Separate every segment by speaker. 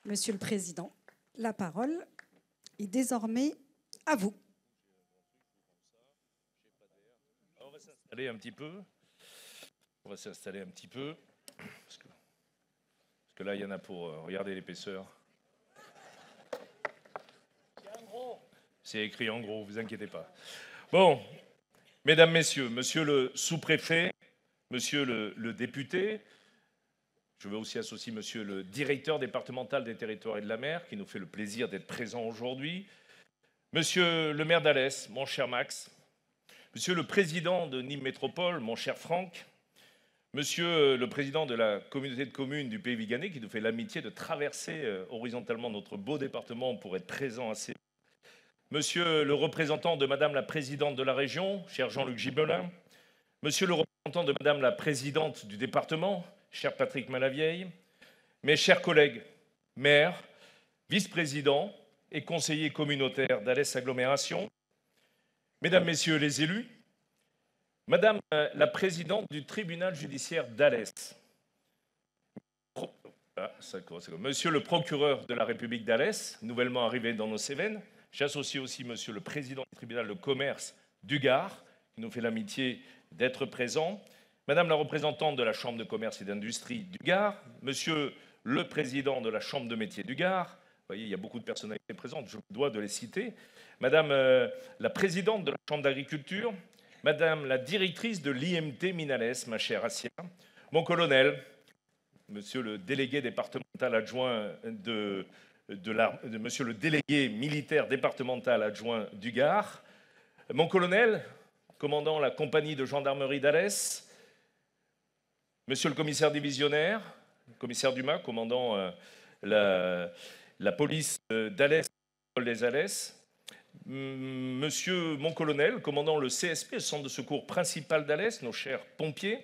Speaker 1: Monsieur le Président, la parole est désormais à vous.
Speaker 2: On va s'installer un petit peu. Parce que là, il y en a pour regarder l'épaisseur. C'est écrit en gros, vous inquiétez pas. Bon, mesdames, messieurs, monsieur le sous-préfet, monsieur le député, je veux aussi associer monsieur le directeur départemental des territoires et de la mer, qui nous fait le plaisir d'être présent aujourd'hui, monsieur le maire d'Alès, mon cher Max, monsieur le président de Nîmes Métropole, mon cher Franck, monsieur le président de la communauté de communes du Pays Viganais, qui nous fait l'amitié de traverser horizontalement notre beau département pour être présent à ces... Monsieur le représentant de madame la présidente de la région, cher Jean-Luc Gibelin, monsieur le représentant de madame la présidente du département, cher Patrick Malavieille, mes chers collègues, maires, vice-présidents et conseillers communautaires d'Alès Agglomération, mesdames, messieurs les élus, madame la présidente du tribunal judiciaire d'Alès, monsieur le procureur de la République d'Alès, nouvellement arrivé dans nos Cévennes, j'associe aussi monsieur le président du tribunal de commerce du Gard, qui nous fait l'amitié d'être présent, madame la représentante de la Chambre de commerce et d'industrie du Gard, monsieur le président de la Chambre de métiers du Gard, vous voyez, il y a beaucoup de personnalités présentes, je dois de les citer, madame la présidente de la Chambre d'agriculture, madame la directrice de l'IMT Minalès, ma chère Assia, mon colonel, monsieur le délégué départemental adjoint monsieur le délégué militaire départemental adjoint du Gard, mon colonel, commandant la compagnie de gendarmerie d'Alès, monsieur le commissaire divisionnaire, commissaire Dumas, commandant la police d'Alès, les Alès, monsieur mon colonel, commandant le CSP, le centre de secours principal d'Alès, nos chers pompiers,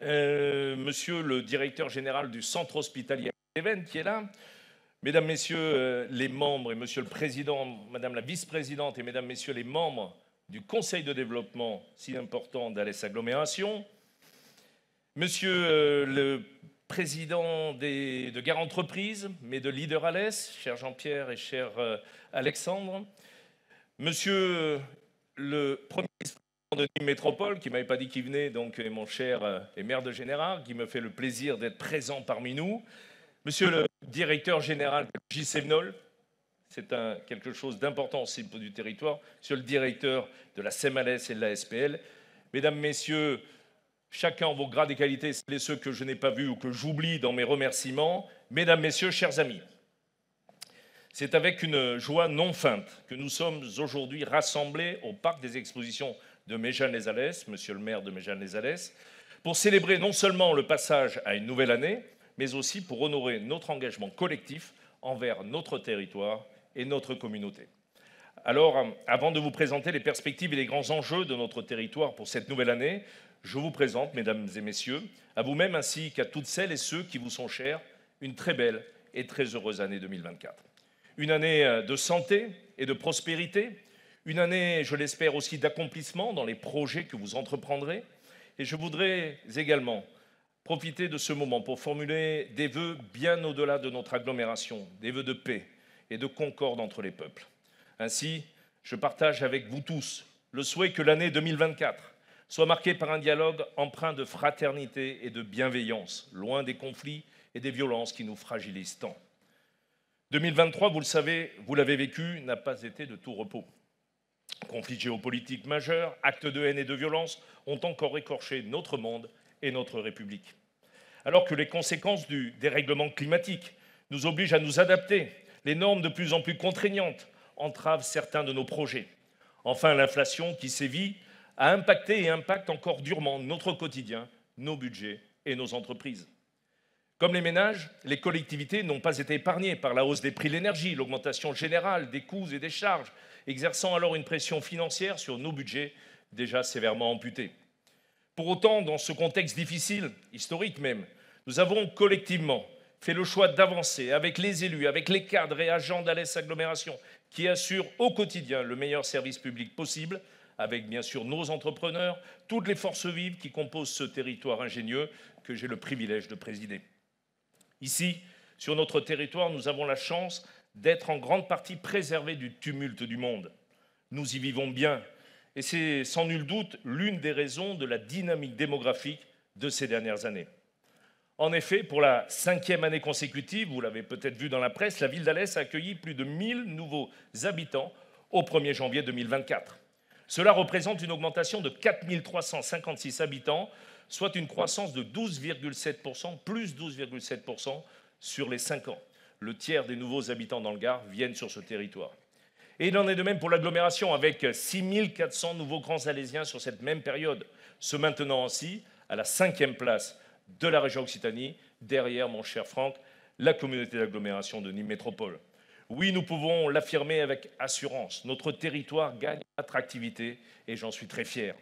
Speaker 2: monsieur le directeur général du centre hospitalier de Cévennes, qui est là, mesdames, messieurs les membres et monsieur le président, madame la vice-présidente et mesdames, messieurs les membres du conseil de développement si important d'Alès Agglomération, monsieur le président de Gare Entreprise, mais de Leader Alès, cher Jean-Pierre et cher Alexandre, monsieur le premier vice-président de Nîmes Métropole, qui ne m'avait pas dit qu'il venait, donc est mon cher et maire de Générard, qui me fait le plaisir d'être présent parmi nous, monsieur le directeur général de JCVNOL, c'est quelque chose d'important aussi pour du territoire, monsieur le directeur de la CEMALès et de la SPL, mesdames, messieurs, chacun en vos grades et qualités, ceux que je n'ai pas vus ou que j'oublie dans mes remerciements, mesdames, messieurs, chers amis, c'est avec une joie non feinte que nous sommes aujourd'hui rassemblés au parc des expositions de Méjeanne-les-Alès, monsieur le maire de Méjeanne-les-Alès, pour célébrer non seulement le passage à une nouvelle année, mais aussi pour honorer notre engagement collectif envers notre territoire et notre communauté. Alors, avant de vous présenter les perspectives et les grands enjeux de notre territoire pour cette nouvelle année, je vous présente, mesdames et messieurs, à vous-même ainsi qu'à toutes celles et ceux qui vous sont chers, une très belle et très heureuse année 2024. Une année de santé et de prospérité, une année, je l'espère, aussi d'accomplissement dans les projets que vous entreprendrez. Et je voudrais également profiter de ce moment pour formuler des vœux bien au-delà de notre agglomération, des vœux de paix et de concorde entre les peuples. Ainsi, je partage avec vous tous le souhait que l'année 2024 soit marquée par un dialogue empreint de fraternité et de bienveillance, loin des conflits et des violences qui nous fragilisent tant. 2023, vous le savez, vous l'avez vécu, n'a pas été de tout repos. Conflits géopolitiques majeurs, actes de haine et de violence ont encore écorché notre monde et notre République. Alors que les conséquences du dérèglement climatique nous obligent à nous adapter, les normes de plus en plus contraignantes entravent certains de nos projets. Enfin, l'inflation qui sévit a impacté et impacte encore durement notre quotidien, nos budgets et nos entreprises. Comme les ménages, les collectivités n'ont pas été épargnées par la hausse des prix de l'énergie, l'augmentation générale des coûts et des charges, exerçant alors une pression financière sur nos budgets déjà sévèrement amputés. Pour autant, dans ce contexte difficile, historique même, nous avons collectivement fait le choix d'avancer avec les élus, avec les cadres et agents d'Alès Agglomération qui assurent au quotidien le meilleur service public possible, avec bien sûr nos entrepreneurs, toutes les forces vives qui composent ce territoire ingénieux que j'ai le privilège de présider. Ici, Sur notre territoire, nous avons la chance d'être en grande partie préservés du tumulte du monde. Nous y vivons bien, et c'est sans nul doute l'une des raisons de la dynamique démographique de ces dernières années. En effet, pour la 5e année consécutive, vous l'avez peut-être vu dans la presse, la ville d'Alès a accueilli plus de 1000 nouveaux habitants au 1er janvier 2024. Cela représente une augmentation de 4356 habitants, soit une croissance de 12,7%, plus 12,7% sur les 5 ans. Le tiers des nouveaux habitants dans le Gard viennent sur ce territoire. Et il en est de même pour l'agglomération, avec 6400 nouveaux grands Alésiens sur cette même période, se maintenant ainsi à la 5e place de la région Occitanie, derrière, mon cher Franck, la communauté d'agglomération de Nîmes Métropole. Oui, nous pouvons l'affirmer avec assurance, notre territoire gagne en attractivité et j'en suis très fier.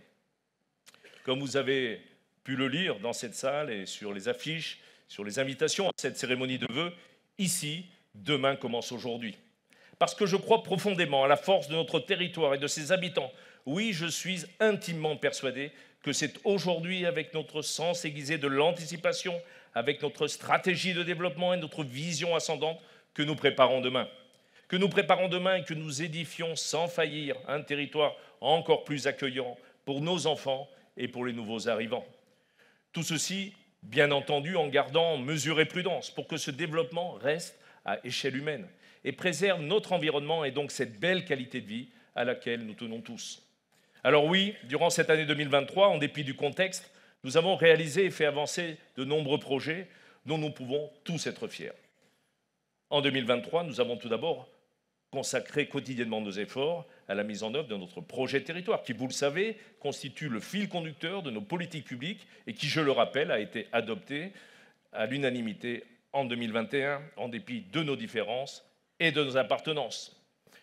Speaker 2: Comme vous avez pu le lire dans cette salle et sur les affiches, sur les invitations à cette cérémonie de vœux, ici, demain commence aujourd'hui. Parce que je crois profondément à la force de notre territoire et de ses habitants. Oui, je suis intimement persuadé que c'est aujourd'hui, avec notre sens aiguisé de l'anticipation, avec notre stratégie de développement et notre vision ascendante, que nous préparons demain. Que nous préparons demain et que nous édifions sans faillir un territoire encore plus accueillant pour nos enfants et pour les nouveaux arrivants. Tout ceci, bien entendu, en gardant mesure et prudence pour que ce développement reste à échelle humaine et préserve notre environnement et donc cette belle qualité de vie à laquelle nous tenons tous. Alors oui, durant cette année 2023, en dépit du contexte, nous avons réalisé et fait avancer de nombreux projets dont nous pouvons tous être fiers. En 2023, nous avons tout d'abord consacré quotidiennement nos efforts à la mise en œuvre de notre projet de territoire, qui, vous le savez, constitue le fil conducteur de nos politiques publiques et qui, je le rappelle, a été adopté à l'unanimité en 2021, en dépit de nos différences et de nos appartenances.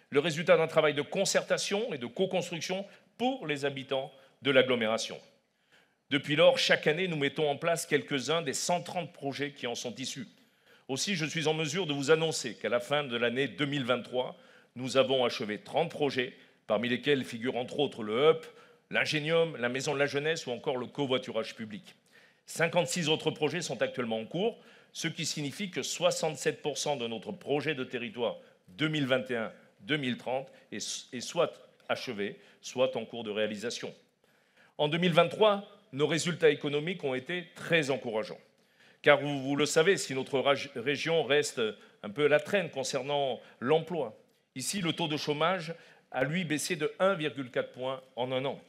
Speaker 2: Le résultat d'un travail de concertation et de co-construction pour les habitants de l'agglomération. Depuis lors, chaque année, nous mettons en place quelques-uns des 130 projets qui en sont issus. Aussi, je suis en mesure de vous annoncer qu'à la fin de l'année 2023, nous avons achevé 30 projets, parmi lesquels figurent entre autres le HUP, l'Ingénium, la Maison de la Jeunesse ou encore le covoiturage public. 56 autres projets sont actuellement en cours, ce qui signifie que 67% de notre projet de territoire 2021-2030 est soit achevé, soit en cours de réalisation. En 2023, nos résultats économiques ont été très encourageants. Car vous le savez, si notre région reste un peu à la traîne concernant l'emploi, ici le taux de chômage a lui baissé de 1,4 point en un an.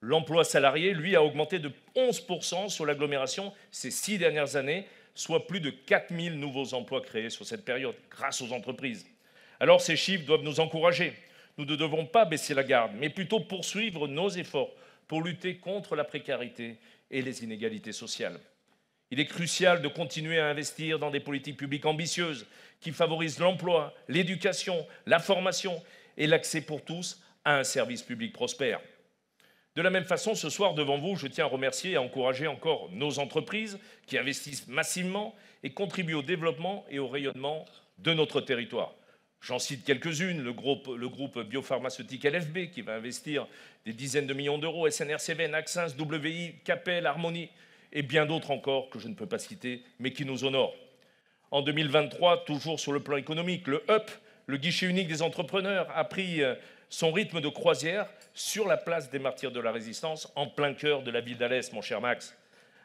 Speaker 2: L'emploi salarié, lui, a augmenté de 11% sur l'agglomération ces 6 dernières années, soit plus de 4000 nouveaux emplois créés sur cette période, grâce aux entreprises. Alors ces chiffres doivent nous encourager. Nous ne devons pas baisser la garde, mais plutôt poursuivre nos efforts pour lutter contre la précarité et les inégalités sociales. Il est crucial de continuer à investir dans des politiques publiques ambitieuses qui favorisent l'emploi, l'éducation, la formation et l'accès pour tous à un service public prospère. De la même façon, ce soir, devant vous, je tiens à remercier et à encourager encore nos entreprises qui investissent massivement et contribuent au développement et au rayonnement de notre territoire. J'en cite quelques-unes, le groupe biopharmaceutique LFB qui va investir des dizaines de millions d'euros, SNR-Cévennes, Axens, WI, Capel, Harmonie, et bien d'autres encore que je ne peux pas citer, mais qui nous honorent. En 2023, toujours sur le plan économique, le HUP, le guichet unique des entrepreneurs, a pris son rythme de croisière sur la place des martyrs de la résistance, en plein cœur de la ville d'Alès, mon cher Max.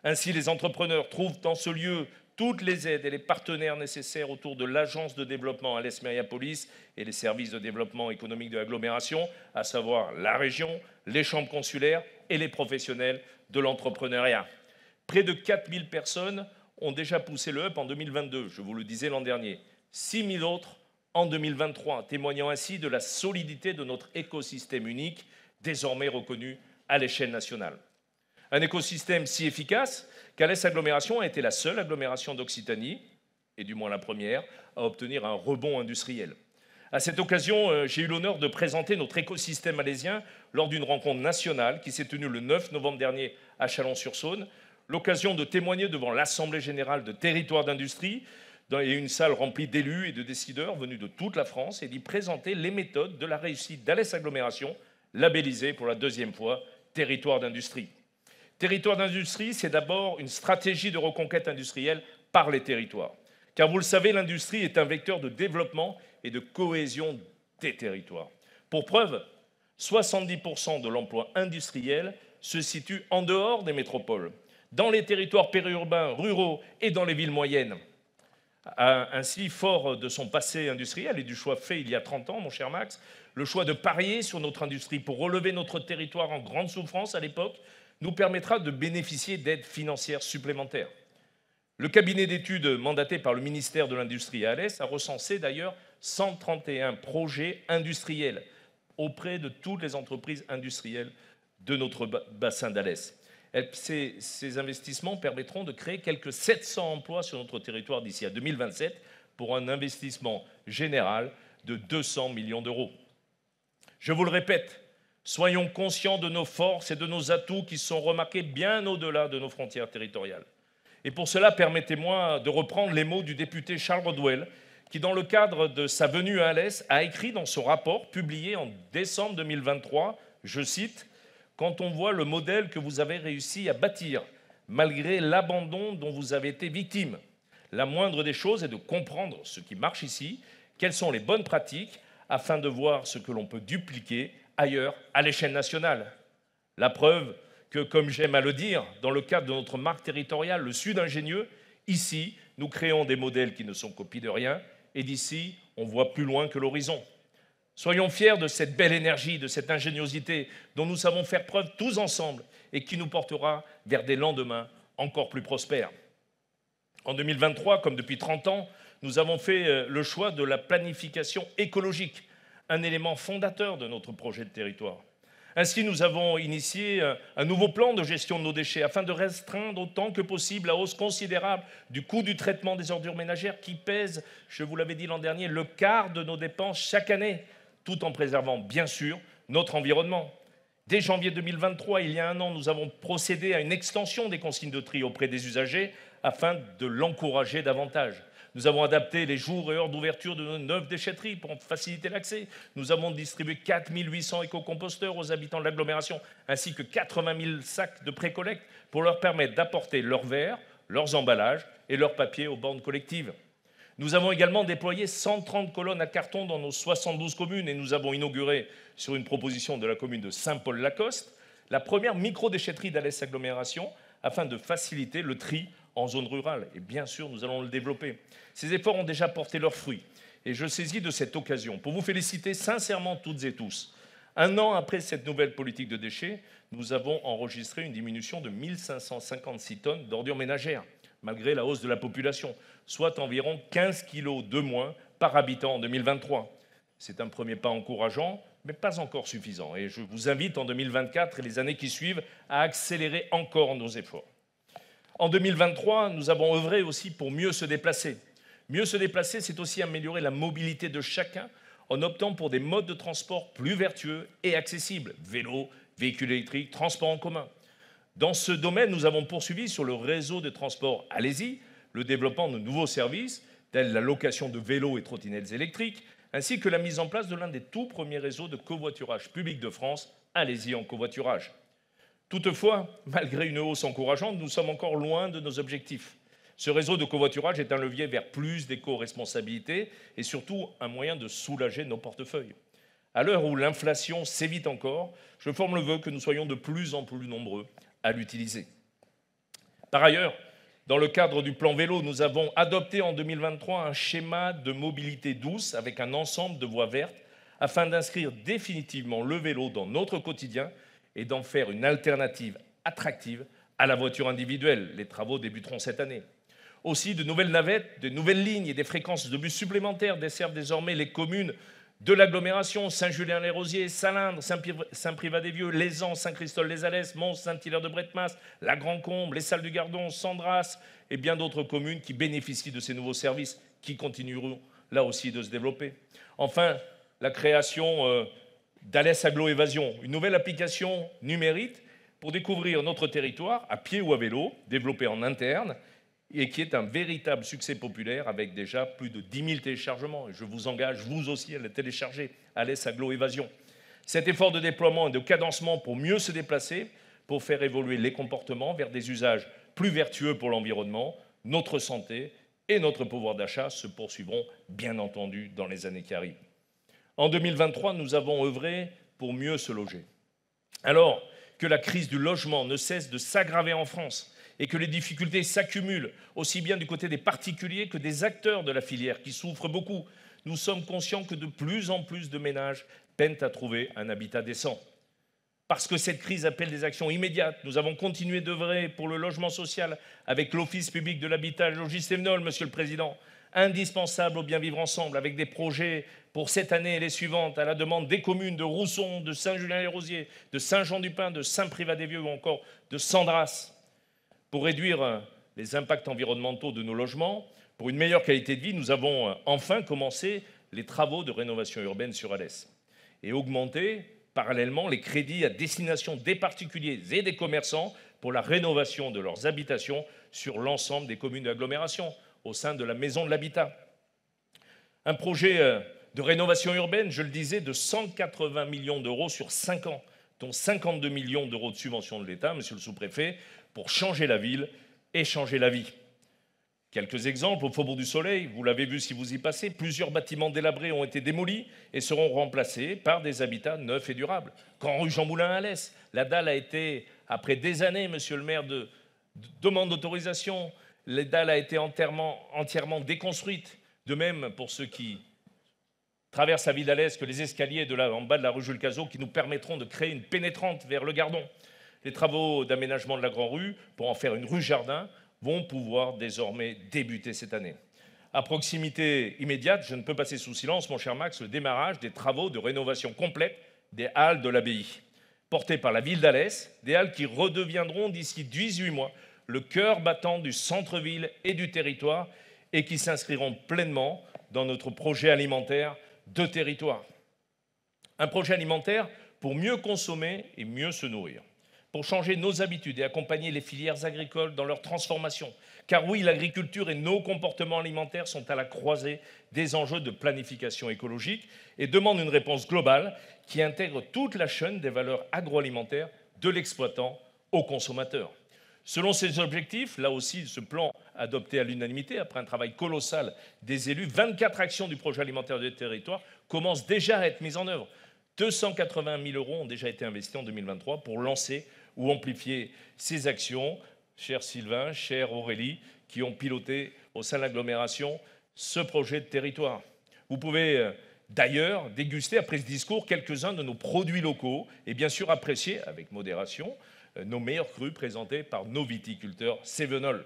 Speaker 2: Ainsi, les entrepreneurs trouvent dans ce lieu toutes les aides et les partenaires nécessaires autour de l'agence de développement Alès-Mériapolis et les services de développement économique de l'agglomération, à savoir la région, les chambres consulaires et les professionnels de l'entrepreneuriat. Près de 4000 personnes ont déjà poussé le HUP en 2022, je vous le disais l'an dernier. 6000 autres en 2023, témoignant ainsi de la solidité de notre écosystème unique, désormais reconnu à l'échelle nationale. Un écosystème si efficace qu'Alès Agglomération a été la seule agglomération d'Occitanie, et du moins la première, à obtenir un rebond industriel. À cette occasion, j'ai eu l'honneur de présenter notre écosystème alésien lors d'une rencontre nationale qui s'est tenue le 9 novembre dernier à Chalon-sur-Saône, l'occasion de témoigner devant l'Assemblée générale de territoires d'industrie et une salle remplie d'élus et de décideurs venus de toute la France et d'y présenter les méthodes de la réussite d'Alès Agglomération, labellisée pour la 2e fois territoire d'industrie. Territoire d'industrie, c'est d'abord une stratégie de reconquête industrielle par les territoires. Car vous le savez, l'industrie est un vecteur de développement et de cohésion des territoires. Pour preuve, 70% de l'emploi industriel se situe en dehors des métropoles, dans les territoires périurbains, ruraux et dans les villes moyennes. Ainsi, fort de son passé industriel et du choix fait il y a 30 ans, mon cher Max, le choix de parier sur notre industrie pour relever notre territoire en grande souffrance à l'époque nous permettra de bénéficier d'aides financières supplémentaires. Le cabinet d'études mandaté par le ministère de l'Industrie à Alès a recensé d'ailleurs 131 projets industriels auprès de toutes les entreprises industrielles de notre bassin d'Alès. Ces investissements permettront de créer quelques 700 emplois sur notre territoire d'ici à 2027 pour un investissement général de 200 millions d'euros. Je vous le répète, soyons conscients de nos forces et de nos atouts qui sont remarqués bien au-delà de nos frontières territoriales. Et pour cela, permettez-moi de reprendre les mots du député Charles Rodwell, qui, dans le cadre de sa venue à Alès, a écrit dans son rapport publié en décembre 2023, je cite, « Quand on voit le modèle que vous avez réussi à bâtir, malgré l'abandon dont vous avez été victime, la moindre des choses est de comprendre ce qui marche ici, quelles sont les bonnes pratiques, afin de voir ce que l'on peut dupliquer ailleurs à l'échelle nationale. La preuve que, comme j'aime à le dire, dans le cadre de notre marque territoriale, le Sud ingénieux, ici, nous créons des modèles qui ne sont copies de rien, et d'ici, on voit plus loin que l'horizon. Soyons fiers de cette belle énergie, de cette ingéniosité dont nous savons faire preuve tous ensemble et qui nous portera vers des lendemains encore plus prospères. En 2023, comme depuis 30 ans, nous avons fait le choix de la planification écologique, un élément fondateur de notre projet de territoire. Ainsi, nous avons initié un nouveau plan de gestion de nos déchets afin de restreindre autant que possible la hausse considérable du coût du traitement des ordures ménagères qui pèse, je vous l'avais dit l'an dernier, le quart de nos dépenses chaque année, tout en préservant bien sûr notre environnement. Dès janvier 2023, il y a un an, nous avons procédé à une extension des consignes de tri auprès des usagers afin de l'encourager davantage. Nous avons adapté les jours et heures d'ouverture de nos 9 déchetteries pour en faciliter l'accès. Nous avons distribué 4 800 éco-composteurs aux habitants de l'agglomération, ainsi que 80 000 sacs de pré-collecte pour leur permettre d'apporter leurs verres, leurs emballages et leurs papiers aux bornes collectives. Nous avons également déployé 130 colonnes à carton dans nos 72 communes et nous avons inauguré, sur une proposition de la commune de Saint-Paul-Lacoste, la première micro-déchetterie d'Alès Agglomération afin de faciliter le tri en zone rurale. Et bien sûr, nous allons le développer. Ces efforts ont déjà porté leurs fruits. Et je saisis de cette occasion pour vous féliciter sincèrement toutes et tous. Un an après cette nouvelle politique de déchets, nous avons enregistré une diminution de 1556 tonnes d'ordures ménagères, malgré la hausse de la population, soit environ 15 kilos de moins par habitant en 2023. C'est un premier pas encourageant, mais pas encore suffisant. Et je vous invite en 2024 et les années qui suivent à accélérer encore nos efforts. En 2023, nous avons œuvré aussi pour mieux se déplacer. Mieux se déplacer, c'est aussi améliorer la mobilité de chacun en optant pour des modes de transport plus vertueux et accessibles. Vélo, véhicules électriques, transport en commun. Dans ce domaine, nous avons poursuivi sur le réseau de transport Allez-y le développement de nouveaux services, tels la location de vélos et trottinettes électriques, ainsi que la mise en place de l'un des tout premiers réseaux de covoiturage public de France, Allez-y en covoiturage. Toutefois, malgré une hausse encourageante, nous sommes encore loin de nos objectifs. Ce réseau de covoiturage est un levier vers plus d'éco-responsabilité et surtout un moyen de soulager nos portefeuilles. À l'heure où l'inflation s'évite encore, je forme le vœu que nous soyons de plus en plus nombreux à l'utiliser. Par ailleurs, dans le cadre du plan vélo, nous avons adopté en 2023 un schéma de mobilité douce avec un ensemble de voies vertes afin d'inscrire définitivement le vélo dans notre quotidien et d'en faire une alternative attractive à la voiture individuelle. Les travaux débuteront cette année. Aussi, de nouvelles navettes, de nouvelles lignes et des fréquences de bus supplémentaires desservent désormais les communes de l'agglomération, Saint-Julien-les-Rosiers, Salindre, Saint-Privat-des-Vieux, Lézan, Saint-Christol-les-Alès, Mons, Saint-Hilaire-de-Bretmas, La Grand-Combe, les Salles du Gardon, Sandras et bien d'autres communes qui bénéficient de ces nouveaux services qui continueront là aussi de se développer. Enfin, la création d'Alès Agglo Évasion, une nouvelle application numérique pour découvrir notre territoire à pied ou à vélo, développée en interne, et qui est un véritable succès populaire avec déjà plus de 10 000 téléchargements. Et je vous engage, vous aussi, à le télécharger, Alès Agglo Évasion. Cet effort de déploiement et de cadencement pour mieux se déplacer, pour faire évoluer les comportements vers des usages plus vertueux pour l'environnement, notre santé et notre pouvoir d'achat se poursuivront, bien entendu, dans les années qui arrivent. En 2023, nous avons œuvré pour mieux se loger. Alors que la crise du logement ne cesse de s'aggraver en France et que les difficultés s'accumulent, aussi bien du côté des particuliers que des acteurs de la filière qui souffrent beaucoup, nous sommes conscients que de plus en plus de ménages peinent à trouver un habitat décent. Parce que cette crise appelle des actions immédiates, nous avons continué d'œuvrer pour le logement social avec l'Office public de l'habitat Logis Sévenol, Monsieur le Président, indispensable au bien vivre ensemble, avec des projets pour cette année et les suivantes, à la demande des communes de Rousson, de Saint-Julien-les-Rosiers, de Saint-Jean-du-Pin, de Saint-Privat-des-Vieux ou encore de Sandras, pour réduire les impacts environnementaux de nos logements. Pour une meilleure qualité de vie, nous avons enfin commencé les travaux de rénovation urbaine sur Alès et augmenté parallèlement les crédits à destination des particuliers et des commerçants pour la rénovation de leurs habitations sur l'ensemble des communes d'agglomération au sein de la Maison de l'Habitat. Un projet de rénovation urbaine, je le disais, de 180 millions d'euros sur 5 ans, dont 52 millions d'euros de subventions de l'État, monsieur le sous-préfet, pour changer la ville et changer la vie. Quelques exemples, au Faubourg du Soleil, vous l'avez vu si vous y passez, plusieurs bâtiments délabrés ont été démolis et seront remplacés par des habitats neufs et durables. Quand rue Jean Moulin à Alès, la dalle a été, après des années, monsieur le maire, de demande d'autorisation, la dalle a été entièrement déconstruite. De même, pour ceux qui traversent la ville d'Alès, que les escaliers en bas de la rue Jules Cazot qui nous permettront de créer une pénétrante vers le Gardon. Les travaux d'aménagement de la Grand Rue, pour en faire une rue jardin, vont pouvoir désormais débuter cette année. À proximité immédiate, je ne peux passer sous silence, mon cher Max, le démarrage des travaux de rénovation complète des halles de l'abbaye, portés par la ville d'Alès, des halles qui redeviendront d'ici 18 mois le cœur battant du centre-ville et du territoire et qui s'inscriront pleinement dans notre projet alimentaire de territoire. Un projet alimentaire pour mieux consommer et mieux se nourrir, pour changer nos habitudes et accompagner les filières agricoles dans leur transformation. Car oui, l'agriculture et nos comportements alimentaires sont à la croisée des enjeux de planification écologique et demandent une réponse globale qui intègre toute la chaîne des valeurs agroalimentaires de l'exploitant au consommateur. Selon ces objectifs, là aussi, ce plan adopté à l'unanimité, après un travail colossal des élus, 24 actions du projet alimentaire des territoires commencent déjà à être mises en œuvre. 280 000 € ont déjà été investis en 2023 pour lancer ou amplifier ces actions. Cher Sylvain, chère Aurélie, qui ont piloté au sein de l'agglomération ce projet de territoire. Vous pouvez d'ailleurs déguster, après ce discours, quelques-uns de nos produits locaux et bien sûr apprécier, avec modération, nos meilleurs crus présentés par nos viticulteurs cévenols.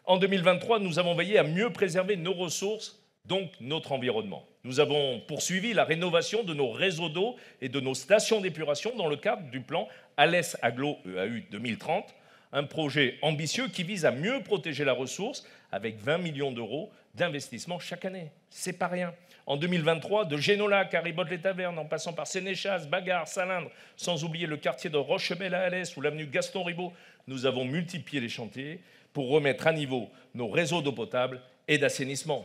Speaker 2: En 2023, nous avons veillé à mieux préserver nos ressources, donc notre environnement. Nous avons poursuivi la rénovation de nos réseaux d'eau et de nos stations d'épuration dans le cadre du plan Alès Agglo EAU 2030, un projet ambitieux qui vise à mieux protéger la ressource avec 20 millions d'euros d'investissement chaque année. C'est pas rien. En 2023, de Génolac à Ribotte-les-Tavernes, en passant par Sénéchas, Bagarre, Salindre, sans oublier le quartier de Rochebel à Alès ou l'avenue Gaston-Ribot, nous avons multiplié les chantiers pour remettre à niveau nos réseaux d'eau potable et d'assainissement.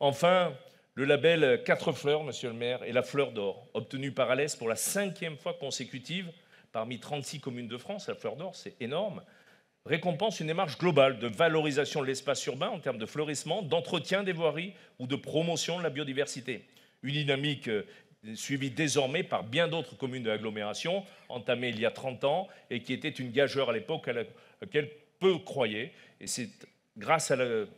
Speaker 2: Enfin, le label 4 fleurs, monsieur le maire, et la fleur d'or, obtenu par Alès pour la 5e fois consécutive parmi 36 communes de France, la fleur d'or, c'est énorme, récompense une démarche globale de valorisation de l'espace urbain en termes de fleurissement, d'entretien des voiries ou de promotion de la biodiversité. Une dynamique suivie désormais par bien d'autres communes de l'agglomération, entamée il y a 30 ans et qui était une gageure à l'époque à laquelle peu croyaient. Et c'est grâce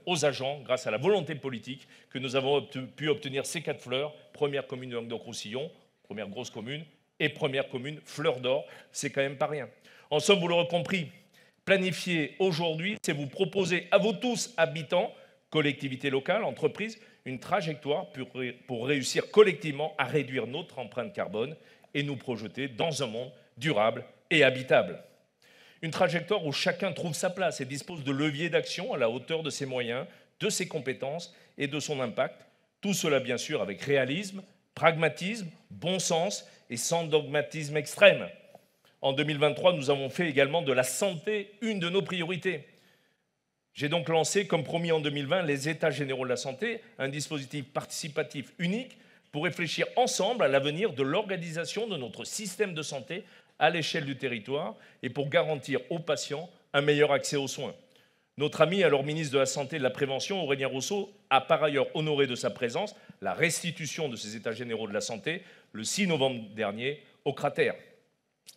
Speaker 2: aux agents, grâce à la volonté politique, que nous avons pu obtenir ces 4 fleurs, première commune de Languedoc-Roussillon, première grosse commune, et première commune, fleur d'or, c'est quand même pas rien. En somme, vous l'aurez compris, planifier aujourd'hui, c'est vous proposer à vous tous, habitants, collectivités locales, entreprises, une trajectoire pour réussir collectivement à réduire notre empreinte carbone et nous projeter dans un monde durable et habitable. Une trajectoire où chacun trouve sa place et dispose de leviers d'action à la hauteur de ses moyens, de ses compétences et de son impact. Tout cela, bien sûr, avec réalisme, pragmatisme, bon sens et sans dogmatisme extrême. En 2023, nous avons fait également de la santé une de nos priorités. J'ai donc lancé, comme promis en 2020, les États généraux de la santé, un dispositif participatif unique pour réfléchir ensemble à l'avenir de l'organisation de notre système de santé à l'échelle du territoire et pour garantir aux patients un meilleur accès aux soins. Notre ami, alors ministre de la Santé et de la Prévention, Aurélien Rousseau, a par ailleurs honoré de sa présence la restitution de ces états généraux de la santé le 6 novembre dernier au cratère.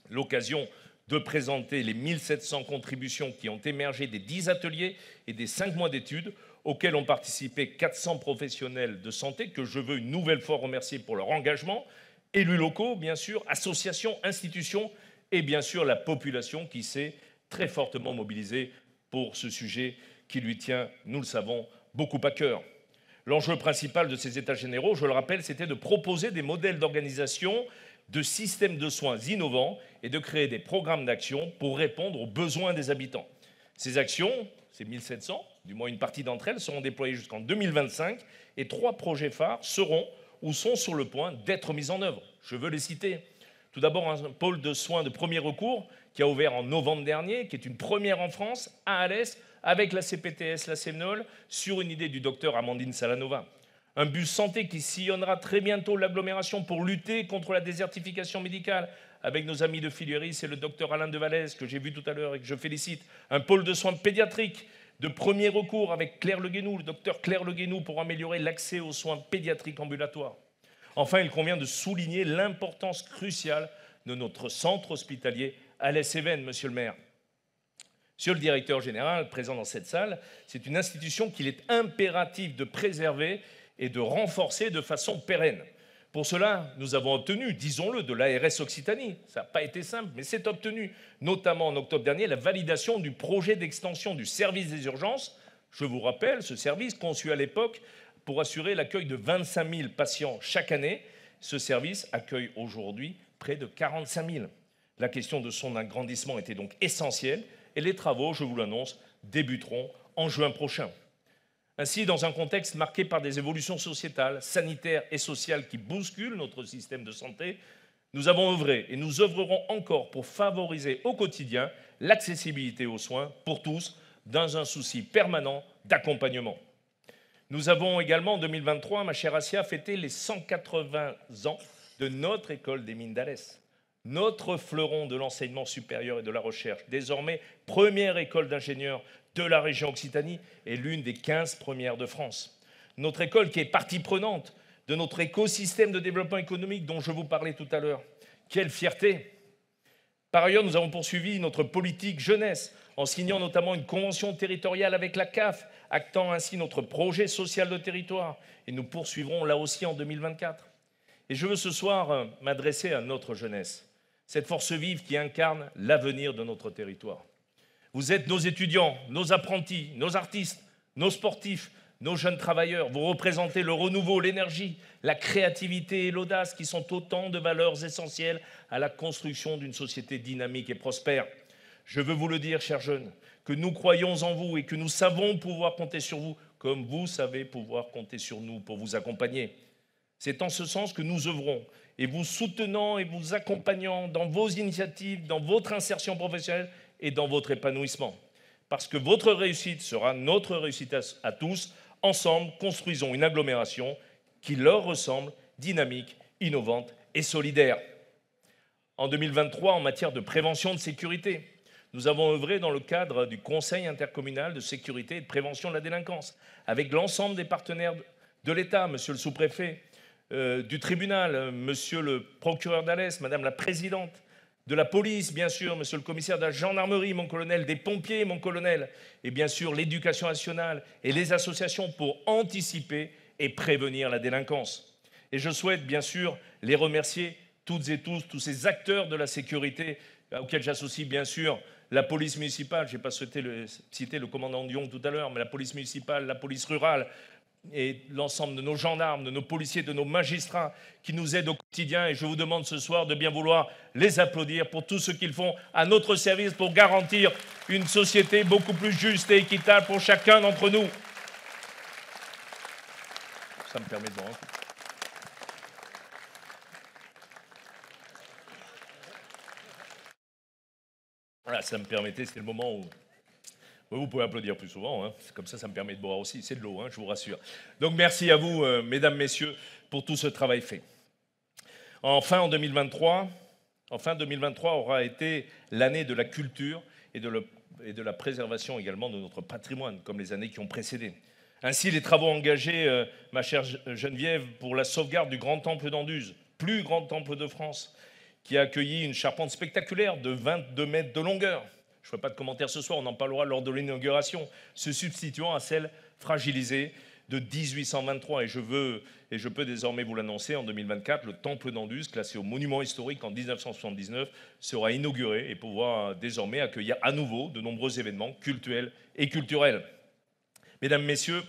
Speaker 2: L'occasion de présenter les 1700 contributions qui ont émergé des 10 ateliers et des 5 mois d'études auxquels ont participé 400 professionnels de santé que je veux une nouvelle fois remercier pour leur engagement, élus locaux bien sûr, associations, institutions et bien sûr la population qui s'est très fortement mobilisée pour ce sujet qui lui tient, nous le savons, beaucoup à cœur. L'enjeu principal de ces états généraux, je le rappelle, c'était de proposer des modèles d'organisation, de systèmes de soins innovants et de créer des programmes d'action pour répondre aux besoins des habitants. Ces actions, ces 1700, du moins une partie d'entre elles, seront déployées jusqu'en 2025 et 3 projets phares seront ou sont sur le point d'être mis en œuvre. Je veux les citer. Tout d'abord, un pôle de soins de premier recours qui a ouvert en novembre dernier, qui est une première en France, à Alès, avec la CPTS, la Sévenol, sur une idée du docteur Amandine Salanova. Un bus santé qui sillonnera très bientôt l'agglomération pour lutter contre la désertification médicale, avec nos amis de Filiéris et le docteur Alain Devalaise, que j'ai vu tout à l'heure et que je félicite. Un pôle de soins pédiatriques de premier recours avec Claire Le Guénou, le docteur Claire Le Guénou, pour améliorer l'accès aux soins pédiatriques ambulatoires. Enfin, il convient de souligner l'importance cruciale de notre centre hospitalier Alès-Cévennes, monsieur le maire. Monsieur le directeur général, présent dans cette salle, c'est une institution qu'il est impératif de préserver et de renforcer de façon pérenne. Pour cela, nous avons obtenu, disons-le, de l'ARS Occitanie. Ça n'a pas été simple, mais c'est obtenu, notamment en octobre dernier, la validation du projet d'extension du service des urgences. Je vous rappelle, ce service conçu à l'époque pour assurer l'accueil de 25 000 patients chaque année. Ce service accueille aujourd'hui près de 45 000. La question de son agrandissement était donc essentielle et les travaux, je vous l'annonce, débuteront en juin prochain. Ainsi, dans un contexte marqué par des évolutions sociétales, sanitaires et sociales qui bousculent notre système de santé, nous avons œuvré et nous œuvrerons encore pour favoriser au quotidien l'accessibilité aux soins pour tous, dans un souci permanent d'accompagnement. Nous avons également, en 2023, ma chère Assia, fêté les 180 ans de notre école des mines d'Alès. Notre fleuron de l'enseignement supérieur et de la recherche, désormais première école d'ingénieurs de la région Occitanie et l'une des 15 premières de France. Notre école qui est partie prenante de notre écosystème de développement économique dont je vous parlais tout à l'heure. Quelle fierté! Par ailleurs, nous avons poursuivi notre politique jeunesse en signant notamment une convention territoriale avec la CAF, actant ainsi notre projet social de territoire. Et nous poursuivrons là aussi en 2024. Et je veux ce soir m'adresser à notre jeunesse, cette force vive qui incarne l'avenir de notre territoire. Vous êtes nos étudiants, nos apprentis, nos artistes, nos sportifs, nos jeunes travailleurs. Vous représentez le renouveau, l'énergie, la créativité et l'audace qui sont autant de valeurs essentielles à la construction d'une société dynamique et prospère. Je veux vous le dire, chers jeunes, que nous croyons en vous et que nous savons pouvoir compter sur vous, comme vous savez pouvoir compter sur nous pour vous accompagner. C'est en ce sens que nous œuvrons et vous soutenant et vous accompagnant dans vos initiatives, dans votre insertion professionnelle et dans votre épanouissement. Parce que votre réussite sera notre réussite à tous. Ensemble, construisons une agglomération qui leur ressemble, dynamique, innovante et solidaire. En 2023, en matière de prévention de sécurité, nous avons œuvré dans le cadre du Conseil intercommunal de sécurité et de prévention de la délinquance, avec l'ensemble des partenaires de l'État, monsieur le sous-préfet, du tribunal, monsieur le procureur d'Alès, madame la présidente, de la police, bien sûr, monsieur le commissaire de la gendarmerie, mon colonel, des pompiers, mon colonel, et bien sûr l'éducation nationale et les associations pour anticiper et prévenir la délinquance. Et je souhaite bien sûr les remercier toutes et tous ces acteurs de la sécurité, auxquels j'associe bien sûr la police municipale, je n'ai pas souhaité citer le commandant Dion tout à l'heure, mais la police municipale, la police rurale, et l'ensemble de nos gendarmes, de nos policiers, de nos magistrats qui nous aident au quotidien. Et je vous demande ce soir de bien vouloir les applaudir pour tout ce qu'ils font à notre service pour garantir une société beaucoup plus juste et équitable pour chacun d'entre nous. Ça me permet de voir. Voilà, ça me permettait, c'était le moment où... Vous pouvez applaudir plus souvent, hein. Comme ça me permet de boire aussi. C'est de l'eau, hein, je vous rassure. Donc merci à vous, mesdames, messieurs, pour tout ce travail fait. Enfin, 2023 aura été l'année de la culture et de et de la préservation également de notre patrimoine, comme les années qui ont précédé. Ainsi, les travaux engagés, ma chère Geneviève, pour la sauvegarde du grand temple d'Anduze, plus grand temple de France, qui a accueilli une charpente spectaculaire de 22 mètres de longueur. Je ne ferai pas de commentaires ce soir, on en parlera lors de l'inauguration, se substituant à celle fragilisée de 1823. Et je peux désormais vous l'annoncer, en 2024, le temple d'Anduze, classé au monument historique en 1979, sera inauguré et pourra désormais accueillir à nouveau de nombreux événements cultuels et culturels. Mesdames, Messieurs,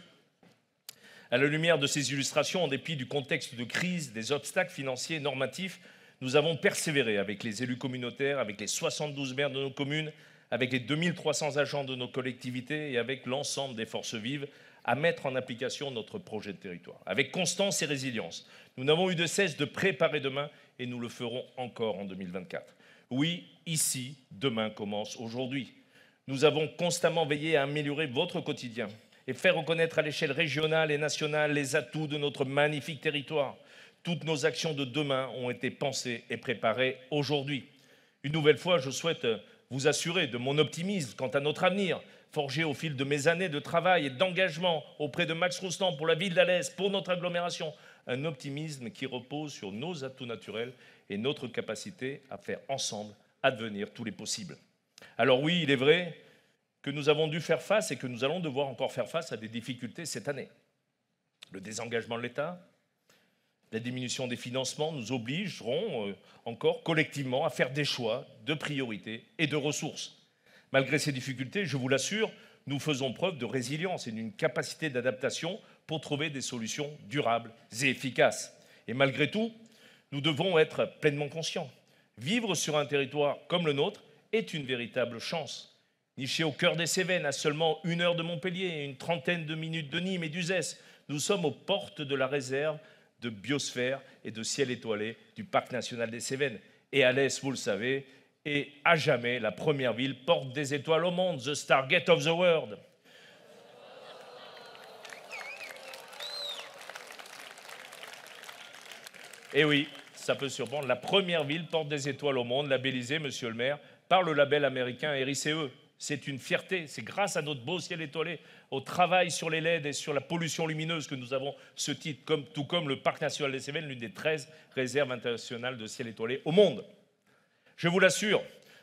Speaker 2: à la lumière de ces illustrations, en dépit du contexte de crise, des obstacles financiers et normatifs, nous avons persévéré avec les élus communautaires, avec les 72 maires de nos communes, avec les 2300 agents de nos collectivités et avec l'ensemble des forces vives à mettre en application notre projet de territoire. Avec constance et résilience, nous n'avons eu de cesse de préparer demain et nous le ferons encore en 2024. Oui, ici, demain commence aujourd'hui. Nous avons constamment veillé à améliorer votre quotidien et faire reconnaître à l'échelle régionale et nationale les atouts de notre magnifique territoire. Toutes nos actions de demain ont été pensées et préparées aujourd'hui. Une nouvelle fois, je souhaite vous assurer de mon optimisme quant à notre avenir, forgé au fil de mes années de travail et d'engagement auprès de Max Roustan pour la ville d'Alès, pour notre agglomération. Un optimisme qui repose sur nos atouts naturels et notre capacité à faire ensemble advenir tous les possibles. Alors oui, il est vrai que nous avons dû faire face et que nous allons devoir encore faire face à des difficultés cette année. Le désengagement de l'État, la diminution des financements nous obligeront encore collectivement à faire des choix de priorités et de ressources. Malgré ces difficultés, je vous l'assure, nous faisons preuve de résilience et d'une capacité d'adaptation pour trouver des solutions durables et efficaces. Et malgré tout, nous devons être pleinement conscients. Vivre sur un territoire comme le nôtre est une véritable chance. Niché au cœur des Cévennes, à seulement 1 heure de Montpellier et une trentaine de minutes de Nîmes et d'Uzès, nous sommes aux portes de la réserve de biosphère et de ciel étoilé du Parc national des Cévennes. Et Alès, vous le savez, est à jamais la première ville porte des étoiles au monde, the Stargate of the World. Et oui, ça peut surprendre, la première ville porte des étoiles au monde, labellisée, monsieur le maire, par le label américain RICE. C'est une fierté, c'est grâce à notre beau ciel étoilé, au travail sur les LED et sur la pollution lumineuse que nous avons ce titre, tout comme le Parc national des Cévennes, l'une des 13 réserves internationales de ciel étoilé au monde. Je vous l'assure,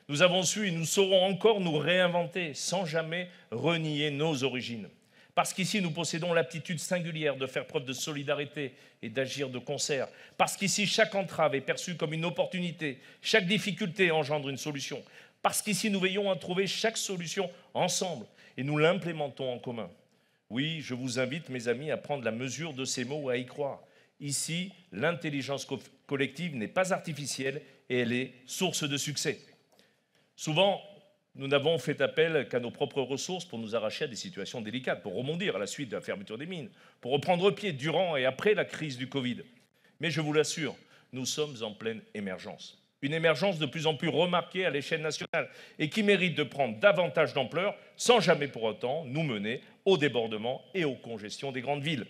Speaker 2: nous avons su et nous saurons encore nous réinventer sans jamais renier nos origines. Parce qu'ici, nous possédons l'aptitude singulière de faire preuve de solidarité et d'agir de concert. Parce qu'ici, chaque entrave est perçue comme une opportunité, chaque difficulté engendre une solution. Parce qu'ici, nous veillons à trouver chaque solution ensemble et nous l'implémentons en commun. Oui, je vous invite, mes amis, à prendre la mesure de ces mots, à y croire. Ici, l'intelligence collective n'est pas artificielle et elle est source de succès. Souvent, nous n'avons fait appel qu'à nos propres ressources pour nous arracher à des situations délicates, pour rebondir à la suite de la fermeture des mines, pour reprendre pied durant et après la crise du Covid. Mais je vous l'assure, nous sommes en pleine émergence. Une émergence de plus en plus remarquée à l'échelle nationale et qui mérite de prendre davantage d'ampleur sans jamais pour autant nous mener au débordement et aux congestions des grandes villes.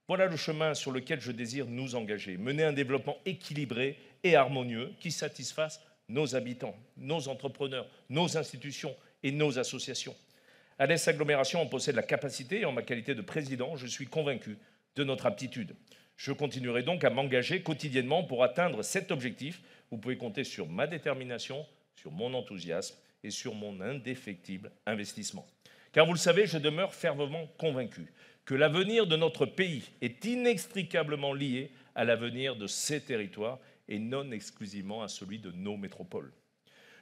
Speaker 2: Voilà le chemin sur lequel je désire nous engager, mener un développement équilibré et harmonieux qui satisfasse nos habitants, nos entrepreneurs, nos institutions et nos associations. Alès Agglomération en possède la capacité et en ma qualité de président, je suis convaincu de notre aptitude. Je continuerai donc à m'engager quotidiennement pour atteindre cet objectif. Vous pouvez compter sur ma détermination, sur mon enthousiasme et sur mon indéfectible investissement. Car vous le savez, je demeure fermement convaincu que l'avenir de notre pays est inextricablement lié à l'avenir de ces territoires et non exclusivement à celui de nos métropoles.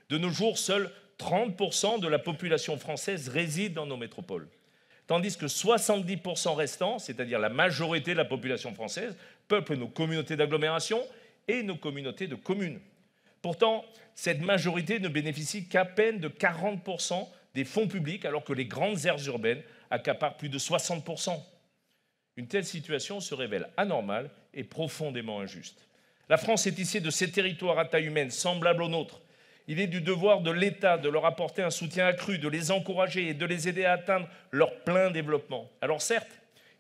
Speaker 2: De nos jours, seuls 30% de la population française réside dans nos métropoles, tandis que 70% restants, c'est-à-dire la majorité de la population française, peuplent nos communautés d'agglomération et nos communautés de communes. Pourtant, cette majorité ne bénéficie qu'à peine de 40% des fonds publics, alors que les grandes aires urbaines accaparent plus de 60%. Une telle situation se révèle anormale et profondément injuste. La France est issue de ces territoires à taille humaine semblables aux nôtres. Il est du devoir de l'État de leur apporter un soutien accru, de les encourager et de les aider à atteindre leur plein développement. Alors certes,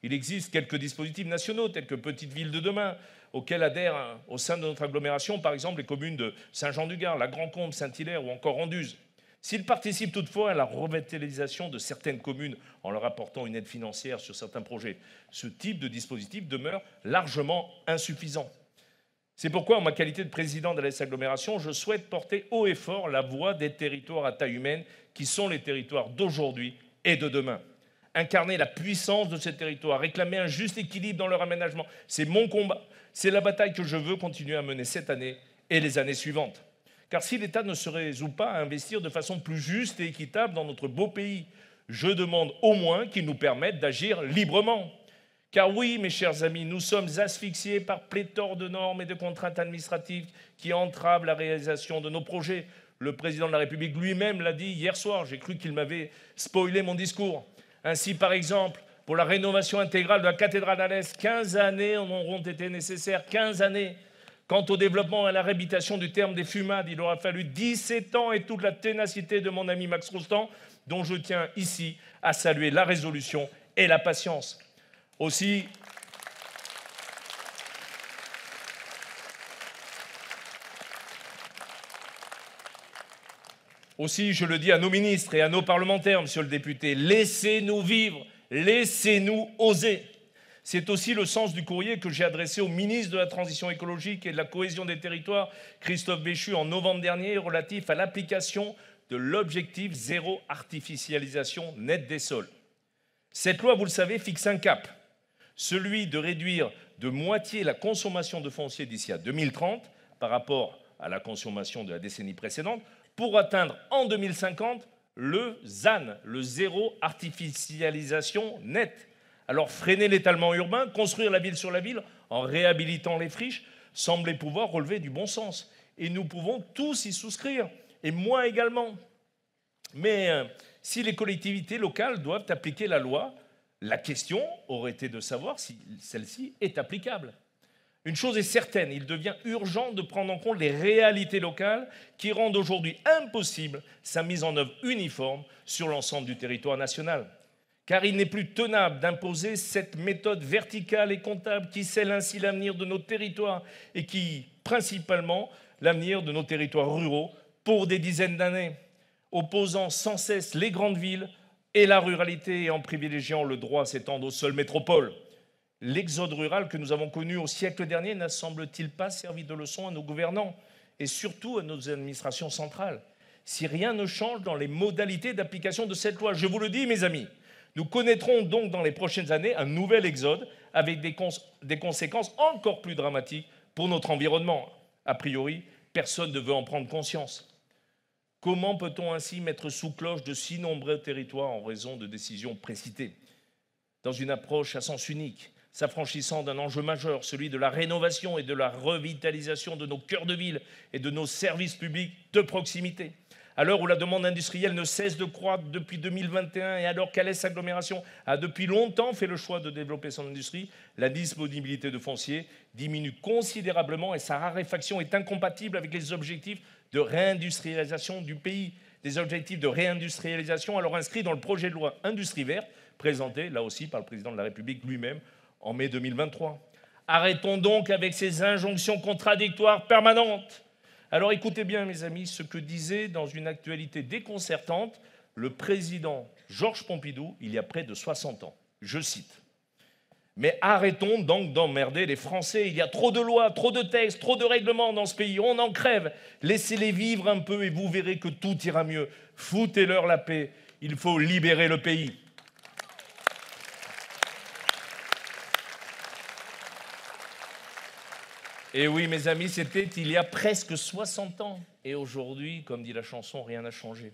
Speaker 2: il existe quelques dispositifs nationaux, tels que Petites Villes de demain, auxquels adhèrent au sein de notre agglomération, par exemple, les communes de Saint-Jean-du-Gard, la Grand-Combe, Saint-Hilaire ou encore Anduze. S'il participe toutefois à la revitalisation de certaines communes en leur apportant une aide financière sur certains projets, ce type de dispositif demeure largement insuffisant. C'est pourquoi, en ma qualité de président de l'Alès Agglomération, je souhaite porter haut et fort la voix des territoires à taille humaine qui sont les territoires d'aujourd'hui et de demain. Incarner la puissance de ces territoires, réclamer un juste équilibre dans leur aménagement, c'est mon combat, c'est la bataille que je veux continuer à mener cette année et les années suivantes. Car si l'État ne se résout pas à investir de façon plus juste et équitable dans notre beau pays, je demande au moins qu'il nous permette d'agir librement. Car oui, mes chers amis, nous sommes asphyxiés par pléthore de normes et de contraintes administratives qui entravent la réalisation de nos projets. Le président de la République lui-même l'a dit hier soir, j'ai cru qu'il m'avait spoilé mon discours. Ainsi, par exemple, pour la rénovation intégrale de la cathédrale d'Alès, 15 années en auront été nécessaires, 15 années. Quant au développement et à la réhabilitation du terme des Fumades, il aura fallu 17 ans et toute la ténacité de mon ami Max Rostand, dont je tiens ici à saluer la résolution et la patience. Aussi, je le dis à nos ministres et à nos parlementaires, monsieur le député, laissez-nous vivre, laissez-nous oser. C'est aussi le sens du courrier que j'ai adressé au ministre de la Transition écologique et de la cohésion des territoires, Christophe Béchu, en novembre dernier, relatif à l'application de l'objectif zéro artificialisation nette des sols. Cette loi, vous le savez, fixe un cap, celui de réduire de moitié la consommation de foncier d'ici à 2030 par rapport à la consommation de la décennie précédente, pour atteindre en 2050 le ZAN, le zéro artificialisation nette. Alors freiner l'étalement urbain, construire la ville sur la ville en réhabilitant les friches, semblait pouvoir relever du bon sens. Et nous pouvons tous y souscrire, et moi également. Mais si les collectivités locales doivent appliquer la loi, la question aurait été de savoir si celle-ci est applicable. Une chose est certaine, il devient urgent de prendre en compte les réalités locales qui rendent aujourd'hui impossible sa mise en œuvre uniforme sur l'ensemble du territoire national. Car il n'est plus tenable d'imposer cette méthode verticale et comptable qui scelle ainsi l'avenir de nos territoires et qui, principalement, l'avenir de nos territoires ruraux pour des dizaines d'années, opposant sans cesse les grandes villes et la ruralité et en privilégiant le droit à s'étendre aux seules métropoles. L'exode rural que nous avons connu au siècle dernier n'a semble-t-il pas servi de leçon à nos gouvernants et surtout à nos administrations centrales? Si rien ne change dans les modalités d'application de cette loi, je vous le dis, mes amis, nous connaîtrons donc dans les prochaines années un nouvel exode avec des conséquences encore plus dramatiques pour notre environnement. A priori, personne ne veut en prendre conscience. Comment peut-on ainsi mettre sous cloche de si nombreux territoires en raison de décisions précipitées? Dans une approche à sens unique, s'affranchissant d'un enjeu majeur, celui de la rénovation et de la revitalisation de nos cœurs de ville et de nos services publics de proximité. À l'heure où la demande industrielle ne cesse de croître depuis 2021 et alors qu'Alès Agglomération a depuis longtemps fait le choix de développer son industrie, la disponibilité de foncier diminue considérablement et sa raréfaction est incompatible avec les objectifs de réindustrialisation du pays. Des objectifs de réindustrialisation alors inscrits dans le projet de loi Industrie verte, présenté là aussi par le président de la République lui-même en mai 2023. Arrêtons donc avec ces injonctions contradictoires permanentes. Alors écoutez bien, mes amis, ce que disait dans une actualité déconcertante le président Georges Pompidou il y a près de 60 ans. Je cite : « Mais arrêtons donc d'emmerder les Français. Il y a trop de lois, trop de textes, trop de règlements dans ce pays. On en crève. Laissez-les vivre un peu et vous verrez que tout ira mieux. Foutez-leur la paix. Il faut libérer le pays. » Et oui, mes amis, c'était il y a presque 60 ans. Et aujourd'hui, comme dit la chanson, rien n'a changé.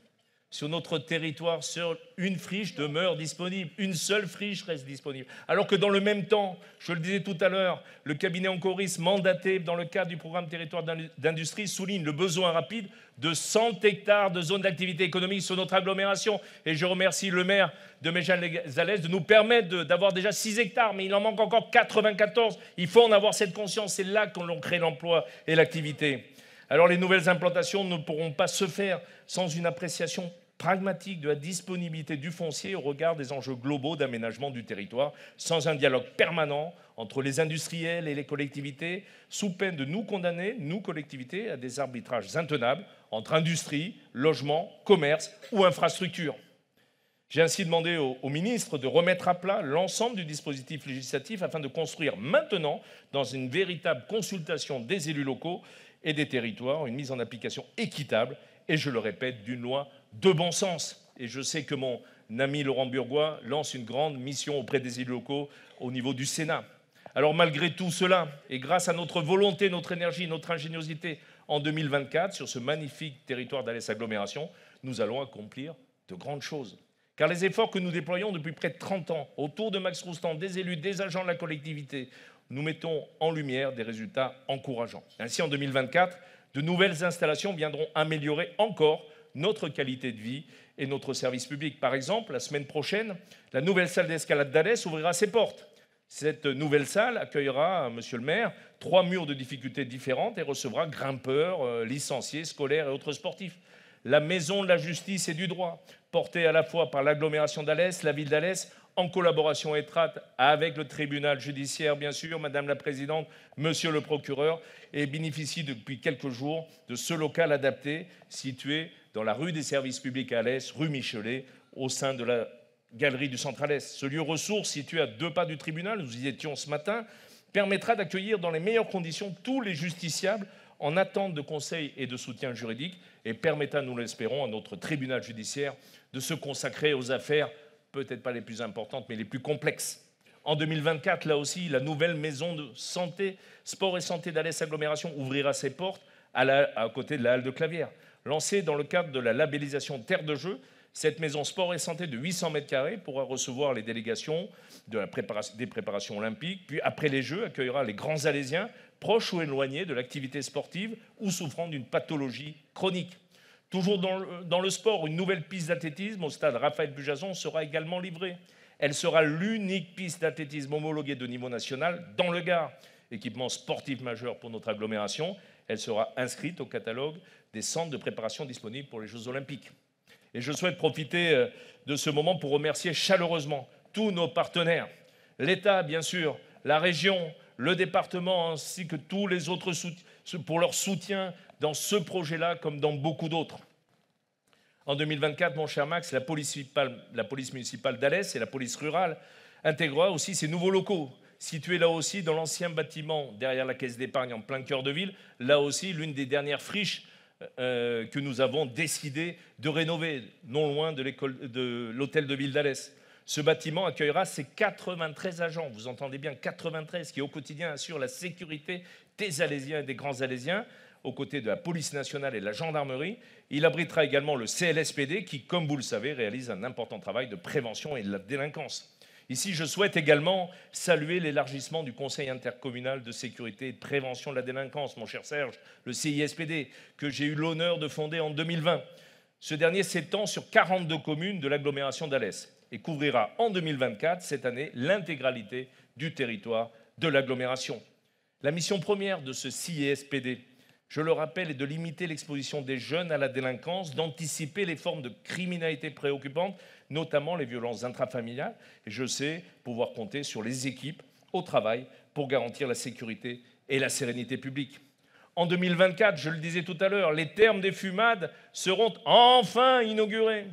Speaker 2: Sur notre territoire, seule une friche demeure disponible. Une seule friche reste disponible. Alors que dans le même temps, je le disais tout à l'heure, le cabinet Ancoris mandaté dans le cadre du programme territoire d'industrie souligne le besoin rapide de 100 hectares de zones d'activité économique sur notre agglomération. Et je remercie le maire de Méjean-les-Alès de nous permettre d'avoir déjà 6 hectares, mais il en manque encore 94. Il faut en avoir cette conscience. C'est là qu'on crée l'emploi et l'activité. Alors les nouvelles implantations ne pourront pas se faire sans une appréciation pragmatique de la disponibilité du foncier au regard des enjeux globaux d'aménagement du territoire, sans un dialogue permanent entre les industriels et les collectivités, sous peine de nous condamner, nous collectivités, à des arbitrages intenables entre industrie, logement, commerce ou infrastructure. J'ai ainsi demandé au ministre de remettre à plat l'ensemble du dispositif législatif afin de construire maintenant, dans une véritable consultation des élus locaux et des territoires, une mise en application équitable et, je le répète, d'une loi de bon sens. Et je sais que mon ami Laurent Burgoa lance une grande mission auprès des élus locaux au niveau du Sénat. Alors malgré tout cela, et grâce à notre volonté, notre énergie, notre ingéniosité, en 2024, sur ce magnifique territoire d'Alès Agglomération, nous allons accomplir de grandes choses. Car les efforts que nous déployons depuis près de 30 ans, autour de Max Roustan, des élus, des agents de la collectivité, nous mettons en lumière des résultats encourageants. Ainsi, en 2024, de nouvelles installations viendront améliorer encore notre qualité de vie et notre service public. Par exemple, la semaine prochaine, la nouvelle salle d'escalade d'Alès ouvrira ses portes. Cette nouvelle salle accueillera, monsieur le maire, 3 murs de difficultés différentes et recevra grimpeurs, licenciés, scolaires et autres sportifs. La maison de la justice et du droit, portée à la fois par l'agglomération d'Alès, la ville d'Alès, en collaboration étroite avec le tribunal judiciaire, bien sûr, Madame la Présidente, Monsieur le procureur, et bénéficie depuis quelques jours de ce local adapté situé dans la rue des services publics à Alès, rue Michelet, au sein de la Galerie du Centre-Alès. Ce lieu ressource, situé à 2 pas du tribunal, nous y étions ce matin, permettra d'accueillir dans les meilleures conditions tous les justiciables en attente de conseils et de soutien juridique et permettra, nous l'espérons, à notre tribunal judiciaire de se consacrer aux affaires peut-être pas les plus importantes, mais les plus complexes. En 2024, là aussi, la nouvelle maison de santé, sport et santé d'Alès Agglomération ouvrira ses portes à côté de la halle de Clavières. Lancée dans le cadre de la labellisation Terre de Jeux, cette maison sport et santé de 800 m² pourra recevoir les délégations des préparations olympiques, puis après les Jeux, accueillera les grands Alésiens, proches ou éloignés de l'activité sportive ou souffrant d'une pathologie chronique. Toujours dans le sport, une nouvelle piste d'athlétisme au stade Raphaël Bujason sera également livrée. Elle sera l'unique piste d'athlétisme homologuée de niveau national dans le Gard. Équipement sportif majeur pour notre agglomération, elle sera inscrite au catalogue des centres de préparation disponibles pour les Jeux Olympiques. Et je souhaite profiter de ce moment pour remercier chaleureusement tous nos partenaires, l'État bien sûr, la région, le département ainsi que tous les autres pour leur soutien dans ce projet-là comme dans beaucoup d'autres. En 2024, mon cher Max, la police municipale d'Alès et la police rurale intégrera aussi ces nouveaux locaux, situés là aussi dans l'ancien bâtiment derrière la caisse d'épargne en plein cœur de ville, là aussi l'une des dernières friches que nous avons décidé de rénover, non loin de l'hôtel de ville d'Alès. Ce bâtiment accueillera ses 93 agents, vous entendez bien, 93, qui au quotidien assurent la sécurité des Alésiens et des grands Alésiens, aux côtés de la police nationale et de la gendarmerie. Il abritera également le CLSPD qui, comme vous le savez, réalise un important travail de prévention et de la délinquance. Ici, je souhaite également saluer l'élargissement du Conseil intercommunal de sécurité et de prévention de la délinquance, mon cher Serge, le CISPD, que j'ai eu l'honneur de fonder en 2020. Ce dernier s'étend sur 42 communes de l'agglomération d'Alès et couvrira en 2024, cette année, l'intégralité du territoire de l'agglomération. La mission première de ce CISPD, je le rappelle, est de limiter l'exposition des jeunes à la délinquance, d'anticiper les formes de criminalité préoccupantes, notamment les violences intrafamiliales. Et je sais pouvoir compter sur les équipes au travail pour garantir la sécurité et la sérénité publique. En 2024, je le disais tout à l'heure, les thermes des Fumades seront enfin inaugurés.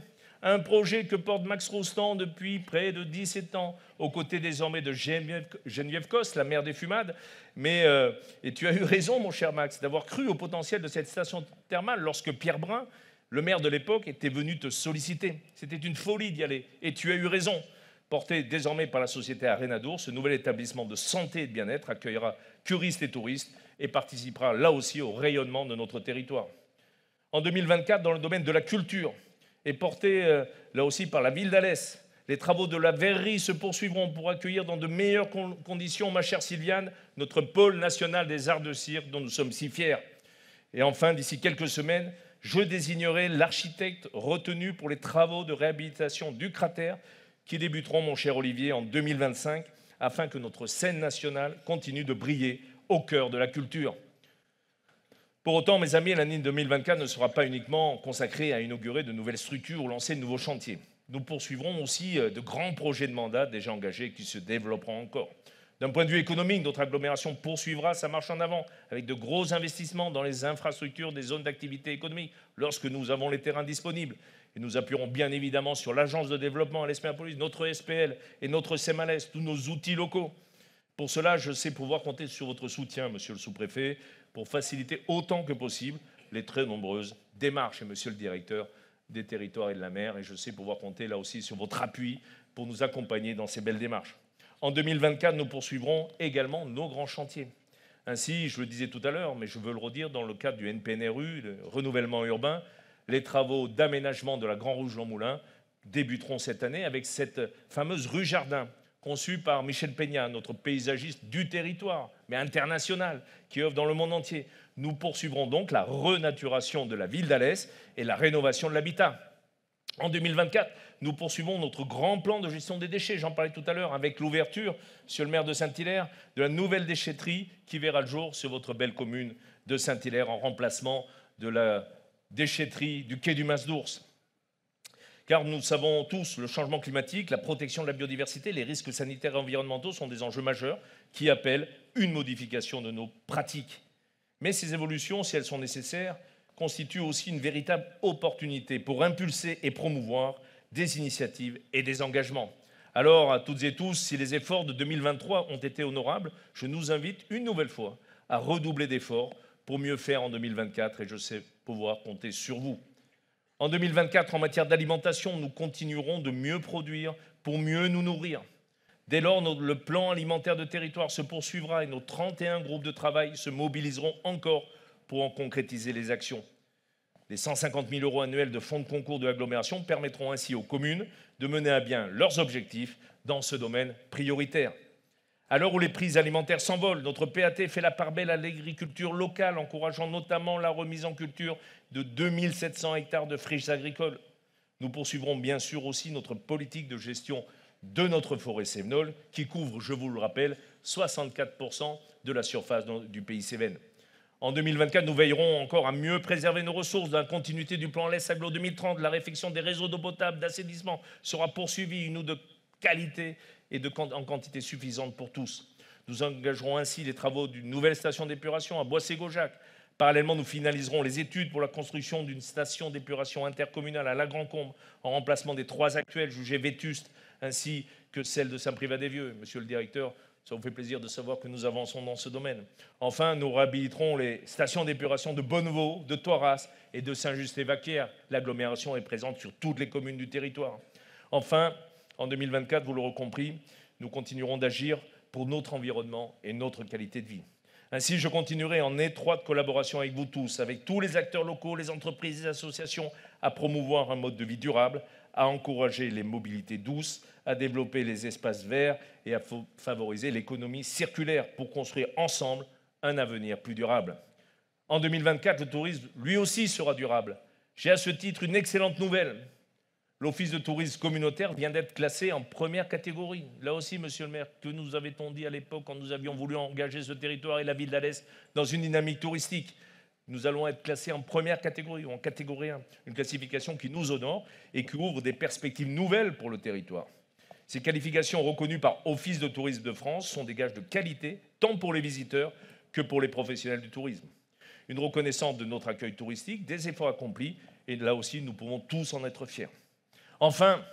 Speaker 2: Un projet que porte Max Roustan depuis près de 17 ans, aux côtés désormais de Geneviève Cos, la maire des Fumades. Et tu as eu raison, mon cher Max, d'avoir cru au potentiel de cette station thermale lorsque Pierre Brun, le maire de l'époque, était venu te solliciter. C'était une folie d'y aller. Et tu as eu raison. Porté désormais par la société Arenadour, ce nouvel établissement de santé et de bien-être accueillera curistes et touristes et participera là aussi au rayonnement de notre territoire. En 2024, dans le domaine de la culture, et porté là aussi par la ville d'Alès, les travaux de la verrerie se poursuivront pour accueillir dans de meilleures conditions, ma chère Sylviane, notre pôle national des arts de cirque dont nous sommes si fiers. Et enfin, d'ici quelques semaines, je désignerai l'architecte retenu pour les travaux de réhabilitation du cratère qui débuteront, mon cher Olivier, en 2025, afin que notre scène nationale continue de briller au cœur de la culture. Pour autant, mes amis, l'année 2024 ne sera pas uniquement consacrée à inaugurer de nouvelles structures ou lancer de nouveaux chantiers. Nous poursuivrons aussi de grands projets de mandat déjà engagés qui se développeront encore. D'un point de vue économique, notre agglomération poursuivra sa marche en avant avec de gros investissements dans les infrastructures des zones d'activité économique lorsque nous avons les terrains disponibles. Et nous appuierons bien évidemment sur l'agence de développement à l'Esméapolis, notre SPL et notre CEMALES, tous nos outils locaux. Pour cela, je sais pouvoir compter sur votre soutien, monsieur le sous-préfet, pour faciliter autant que possible les très nombreuses démarches, et monsieur le directeur des territoires et de la mer, et je sais pouvoir compter là aussi sur votre appui pour nous accompagner dans ces belles démarches. En 2024, nous poursuivrons également nos grands chantiers. Ainsi, je le disais tout à l'heure, mais je veux le redire, dans le cadre du NPNRU, le renouvellement urbain, les travaux d'aménagement de la Grand Rouge-Lens-Moulins débuteront cette année avec cette fameuse rue Jardin, conçue par Michel Peña, notre paysagiste du territoire, mais international, qui œuvre dans le monde entier. Nous poursuivrons donc la renaturation de la ville d'Alès et la rénovation de l'habitat. En 2024, nous poursuivons notre grand plan de gestion des déchets, j'en parlais tout à l'heure, avec l'ouverture, monsieur le maire de Saint-Hilaire, de la nouvelle déchetterie qui verra le jour sur votre belle commune de Saint-Hilaire en remplacement de la déchetterie du quai du Mas d'Ours. Car nous savons tous, le changement climatique, la protection de la biodiversité, les risques sanitaires et environnementaux sont des enjeux majeurs qui appellent une modification de nos pratiques. Mais ces évolutions, si elles sont nécessaires, constituent aussi une véritable opportunité pour impulser et promouvoir des initiatives et des engagements. Alors, à toutes et tous, si les efforts de 2023 ont été honorables, je nous invite une nouvelle fois à redoubler d'efforts pour mieux faire en 2024 et je sais pouvoir compter sur vous. En 2024, en matière d'alimentation, nous continuerons de mieux produire pour mieux nous nourrir. Dès lors, le plan alimentaire de territoire se poursuivra et nos 31 groupes de travail se mobiliseront encore pour en concrétiser les actions. Les 150 000 € annuels de fonds de concours de l'agglomération permettront ainsi aux communes de mener à bien leurs objectifs dans ce domaine prioritaire. À l'heure où les prix alimentaires s'envolent, notre PAT fait la part belle à l'agriculture locale, encourageant notamment la remise en culture de 2700 hectares de friches agricoles. Nous poursuivrons bien sûr aussi notre politique de gestion de notre forêt cévenole, qui couvre, je vous le rappelle, 64% de la surface du pays cévennes. En 2024, nous veillerons encore à mieux préserver nos ressources. Dans la continuité du plan LES Aglo 2030, la réfection des réseaux d'eau potable, d'assainissement sera poursuivie, une eau de qualité et en quantité suffisante pour tous. Nous engagerons ainsi les travaux d'une nouvelle station d'épuration à Boissé-Gaujac. Parallèlement, nous finaliserons les études pour la construction d'une station d'épuration intercommunale à La Grand-Combe, en remplacement des 3 actuelles jugées vétustes, ainsi que celle de Saint-Privat-des-Vieux. Monsieur le directeur, ça vous fait plaisir de savoir que nous avançons dans ce domaine. Enfin, nous réhabiliterons les stations d'épuration de Bonnevaux, de Thoras et de Saint-Just-et-Vaquières. L'agglomération est présente sur toutes les communes du territoire. Enfin, en 2024, vous l'aurez compris, nous continuerons d'agir pour notre environnement et notre qualité de vie. Ainsi, je continuerai en étroite collaboration avec vous tous, avec tous les acteurs locaux, les entreprises, les associations, à promouvoir un mode de vie durable, à encourager les mobilités douces, à développer les espaces verts et à favoriser l'économie circulaire pour construire ensemble un avenir plus durable. En 2024, le tourisme, lui aussi, sera durable. J'ai à ce titre une excellente nouvelle. L'Office de tourisme communautaire vient d'être classé en première catégorie. Là aussi, monsieur le maire, que nous avait-on dit à l'époque quand nous avions voulu engager ce territoire et la ville d'Alès dans une dynamique touristique? Nous allons être classés en première catégorie, ou en catégorie 1, une classification qui nous honore et qui ouvre des perspectives nouvelles pour le territoire. Ces qualifications reconnues par Office de tourisme de France sont des gages de qualité, tant pour les visiteurs que pour les professionnels du tourisme. Une reconnaissance de notre accueil touristique, des efforts accomplis, et là aussi, nous pouvons tous en être fiers. Enfin,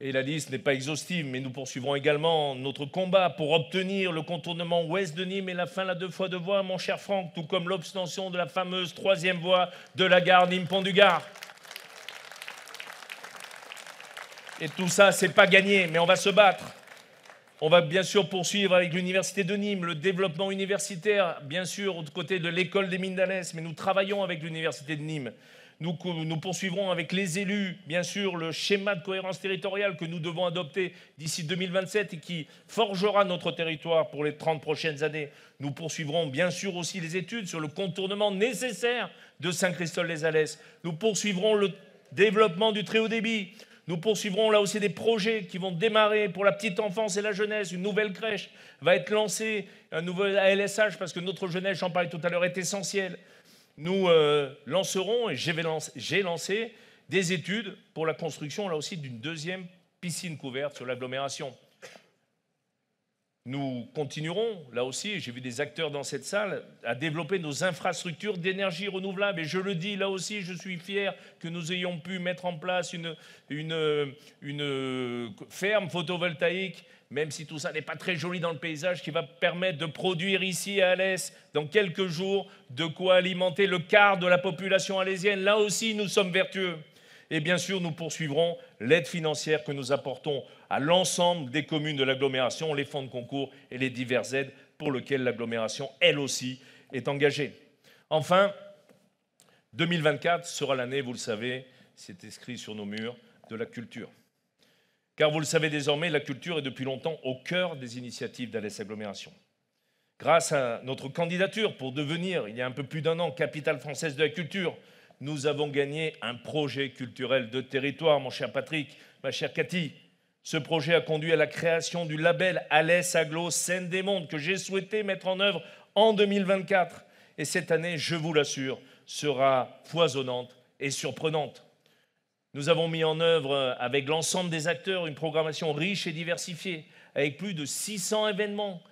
Speaker 2: et la liste n'est pas exhaustive, mais nous poursuivrons également notre combat pour obtenir le contournement ouest de Nîmes et la fin à la 2 fois 2 voies, mon cher Franck, tout comme l'obtention de la fameuse 3e voie de la gare Nîmes-Pont-du-Gard. Et tout ça, c'est pas gagné, mais on va se battre. On va bien sûr poursuivre avec l'Université de Nîmes, le développement universitaire, bien sûr, aux côtés de l'École des Mines d'Alès, mais nous travaillons avec l'Université de Nîmes. Nous poursuivrons avec les élus, bien sûr, le schéma de cohérence territoriale que nous devons adopter d'ici 2027 et qui forgera notre territoire pour les 30 prochaines années. Nous poursuivrons bien sûr aussi les études sur le contournement nécessaire de Saint-Christol-les-Alès. Nous poursuivrons le développement du très haut débit. Nous poursuivrons là aussi des projets qui vont démarrer pour la petite enfance et la jeunesse. Une nouvelle crèche va être lancée, un nouvel ALSH, parce que notre jeunesse, j'en parlais tout à l'heure, est essentielle. Nous lancerons, et j'ai lancé, des études pour la construction, là aussi, d'une 2e piscine couverte sur l'agglomération. Nous continuerons, là aussi, j'ai vu des acteurs dans cette salle, à développer nos infrastructures d'énergie renouvelable. Et je le dis, là aussi, je suis fier que nous ayons pu mettre en place une ferme photovoltaïque, même si tout ça n'est pas très joli dans le paysage, qui va permettre de produire ici à Alès, dans quelques jours, de quoi alimenter le quart de la population alésienne. Là aussi, nous sommes vertueux. Et bien sûr, nous poursuivrons l'aide financière que nous apportons à l'ensemble des communes de l'agglomération, les fonds de concours et les diverses aides pour lesquelles l'agglomération, elle aussi, est engagée. Enfin, 2024 sera l'année, vous le savez, c'est inscrit sur nos murs, de la culture. Car vous le savez désormais, la culture est depuis longtemps au cœur des initiatives d'Alès Agglomération. Grâce à notre candidature pour devenir, il y a un peu plus d'1 an, capitale française de la culture, nous avons gagné un projet culturel de territoire, mon cher Patrick, ma chère Cathy. Ce projet a conduit à la création du label Alès Agglo Scène des Mondes que j'ai souhaité mettre en œuvre en 2024. Et cette année, je vous l'assure, sera foisonnante et surprenante. Nous avons mis en œuvre avec l'ensemble des acteurs une programmation riche et diversifiée, avec plus de 600 événements,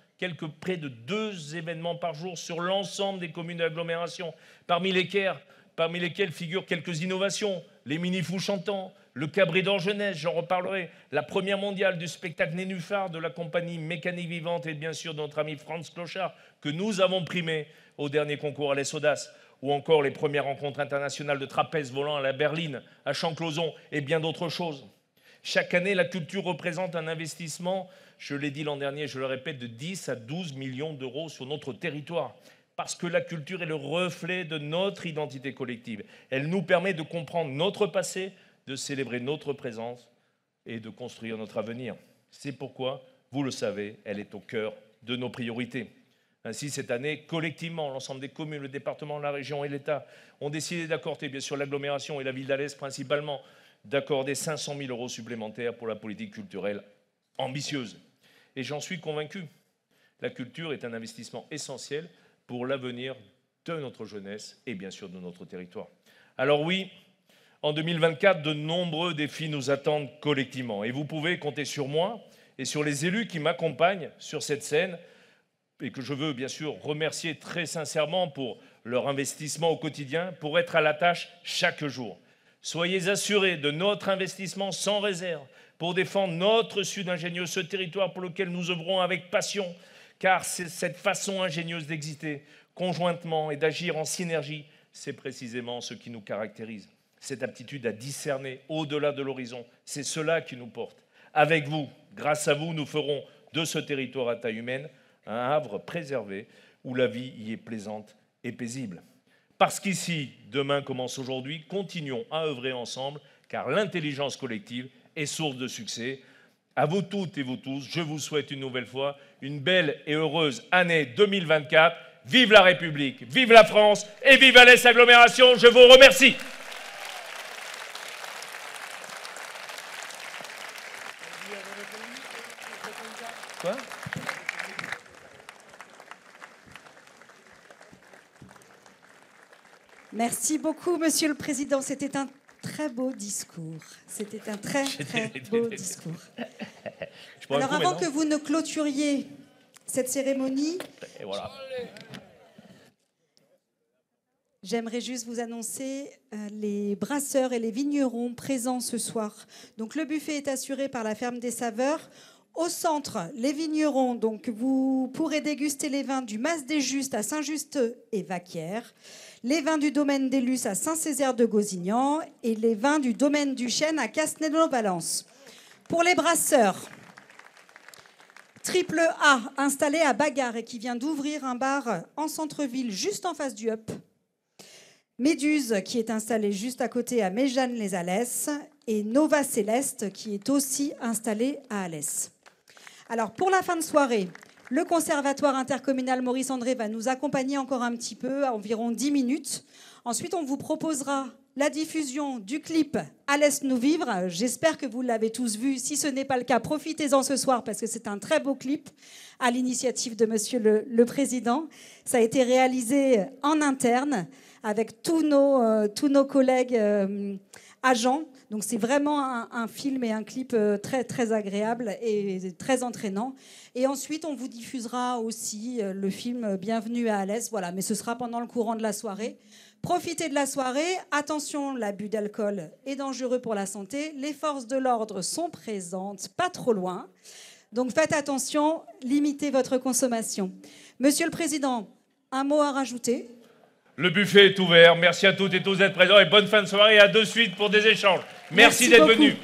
Speaker 2: près de 2 événements par jour sur l'ensemble des communes de l'agglomération, parmi lesquels figurent quelques innovations, les mini-fous chantants, le cabaret d'or jeunesse, j'en reparlerai, la première mondiale du spectacle Nénuphar de la compagnie Mécanique Vivante et bien sûr de notre ami Franz Clochard, que nous avons primé au dernier concours Alès Audace, ou encore les premières rencontres internationales de trapèze volant à la Berline, à Champclauson et bien d'autres choses. Chaque année, la culture représente un investissement, je l'ai dit l'an dernier, je le répète, de 10 à 12 millions d'euros sur notre territoire. Parce que la culture est le reflet de notre identité collective. Elle nous permet de comprendre notre passé, de célébrer notre présence et de construire notre avenir. C'est pourquoi, vous le savez, elle est au cœur de nos priorités. Ainsi, cette année, collectivement, l'ensemble des communes, le département, la région et l'État ont décidé d'accorder, bien sûr, l'agglomération et la ville d'Alès principalement, d'accorder 500 000 euros supplémentaires pour la politique culturelle ambitieuse. Et j'en suis convaincu. La culture est un investissement essentiel pour l'avenir de notre jeunesse et bien sûr de notre territoire. Alors oui, en 2024, de nombreux défis nous attendent collectivement. Et vous pouvez compter sur moi et sur les élus qui m'accompagnent sur cette scène et que je veux bien sûr remercier très sincèrement pour leur investissement au quotidien, pour être à la tâche chaque jour. Soyez assurés de notre investissement sans réserve pour défendre notre Sud ingénieux, ce territoire pour lequel nous œuvrons avec passion, car c'est cette façon ingénieuse d'exister conjointement et d'agir en synergie, c'est précisément ce qui nous caractérise. Cette aptitude à discerner au-delà de l'horizon, c'est cela qui nous porte. Avec vous, grâce à vous, nous ferons de ce territoire à taille humaine un havre préservé où la vie y est plaisante et paisible. Parce qu'ici, demain commence aujourd'hui, continuons à œuvrer ensemble, car l'intelligence collective est source de succès. À vous toutes et vous tous, je vous souhaite une nouvelle fois une belle et heureuse année 2024. Vive la République, vive la France et vive Alès Agglomération. Je vous remercie. Quoi ?
Speaker 1: Merci beaucoup, Monsieur le Président. C'était un très beau discours. C'était un très beau discours. Alors, avant que vous ne clôturiez cette cérémonie,
Speaker 2: et voilà.
Speaker 1: J'aimerais juste vous annoncer les brasseurs et les vignerons présents ce soir. Donc, le buffet est assuré par la Ferme des Saveurs. Au centre, les vignerons, donc vous pourrez déguster les vins du Mas des Justes à Saint-Just et Vaquières, les vins du domaine des Luces à Saint-Césaire de Gausignan et les vins du domaine du Chêne à Castelnau-Valence. Pour les brasseurs, Triple A, installé à Bagarre et qui vient d'ouvrir un bar en centre-ville juste en face du Up. Méduse, qui est installé juste à côté à Méjeanne-les-Alès, et Nova Céleste, qui est aussi installé à Alès. Alors, pour la fin de soirée, le Conservatoire intercommunal Maurice André va nous accompagner encore un petit peu, à environ 10 minutes. Ensuite, on vous proposera la diffusion du clip « Alès-nous vivre ». J'espère que vous l'avez tous vu. Si ce n'est pas le cas, profitez-en ce soir parce que c'est un très beau clip à l'initiative de Monsieur le Président. Ça a été réalisé en interne avec tous nos collègues à Jean. Donc c'est vraiment un film et un clip très, très agréable et très entraînant. Et ensuite, on vous diffusera aussi le film Bienvenue à Alès. Voilà, mais ce sera pendant le courant de la soirée. Profitez de la soirée. Attention, l'abus d'alcool est dangereux pour la santé. Les forces de l'ordre sont présentes, pas trop loin. Donc faites attention, limitez votre consommation. Monsieur le Président, un mot à rajouter?
Speaker 2: Le buffet est ouvert. Merci à toutes et tous d'être présents et bonne fin de soirée. À de suite pour des échanges. Merci d'être venus.